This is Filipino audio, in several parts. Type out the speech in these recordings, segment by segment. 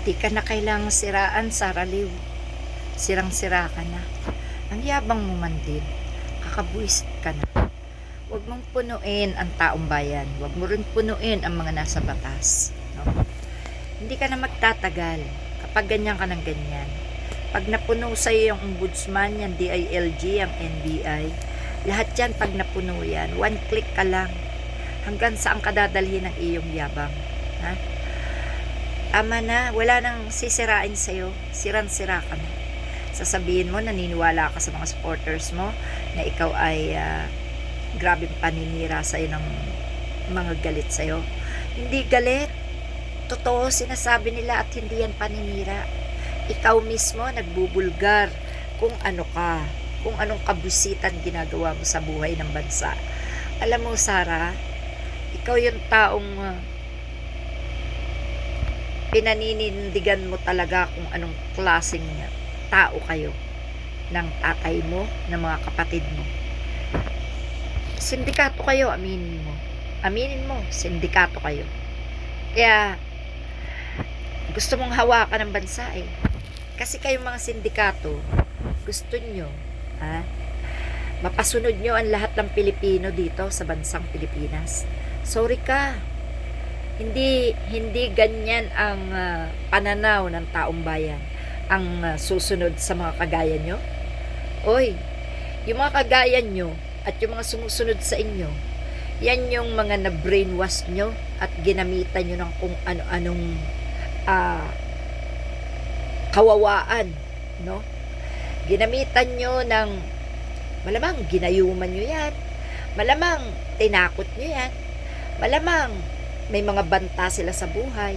Di ka na kailangang siraan, Sara Liw. Sirang-sira ka na. Ang yabang mo man din. Kakabuisit ka na. Huwag mong punuin ang taong bayan. Huwag mo rin punuin ang mga nasa batas. No? Hindi ka na magtatagal kapag ganyan ka ng ganyan. Pag napuno sa iyo yung ombudsman, yung DILG, yung NBI, lahat yan pag napuno yan, one click ka lang. Hanggang saan ka dadalhin ng iyong yabang. Ha? Tama na, wala nang sisirain sa'yo. Siran-sira ka na. Sasabihin mo, naniniwala ka sa mga supporters mo na ikaw ay grabing paninira sa'yo ng mga galit sa'yo. Hindi galit. Totoo sinasabi nila at hindi yan paninira. Ikaw mismo nagbubulgar kung ano ka, kung anong kabusitan ginagawa mo sa buhay ng bansa. Alam mo, Sara, ikaw yung taong pinaninindigan mo talaga kung anong klaseng tao kayo ng tatay mo, ng mga kapatid mo. Sindikato kayo, aminin mo. Aminin mo, sindikato kayo. Kaya, gusto mong hawakan ng bansa eh. Kasi kayong mga sindikato, gusto nyo, mapasunod nyo ang lahat ng Pilipino dito sa bansang Pilipinas. Sorry ka. Hindi ganyan ang pananaw ng taong bayan ang susunod sa mga kagaya nyo. Oy, yung mga kagaya nyo at yung mga sumusunod sa inyo, yan yung mga na-brainwash nyo at ginamitan nyo ng kung ano-anong kawawaan, no? Ginamitan nyo ng malamang ginayuman nyo yan, malamang tinakot nyo yan, malamang may mga banta sila sa buhay,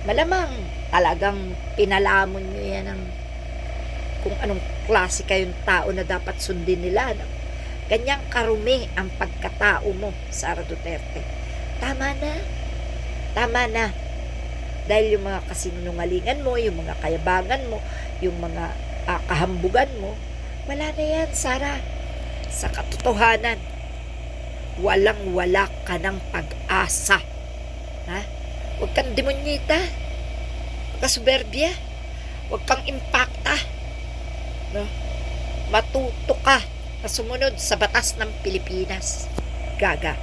malamang talagang pinalamon nyo yan ng kung anong klase kayong tao na dapat sundin nila, no? Ganyang karumi ang pagkatao mo, Sara Duterte. Tama na. Tama na. Dahil yung mga kasinungalingan mo, yung mga kayabangan mo, yung mga kahambugan mo, wala na yan, Sara. Sa katotohanan, walang-wala ka ng pag-asa. Ha? Huwag kang demonyita. Huwag kang soberbia. Huwag kang impakta. No? Matuto ka na sumunod sa batas ng Pilipinas. Gaga.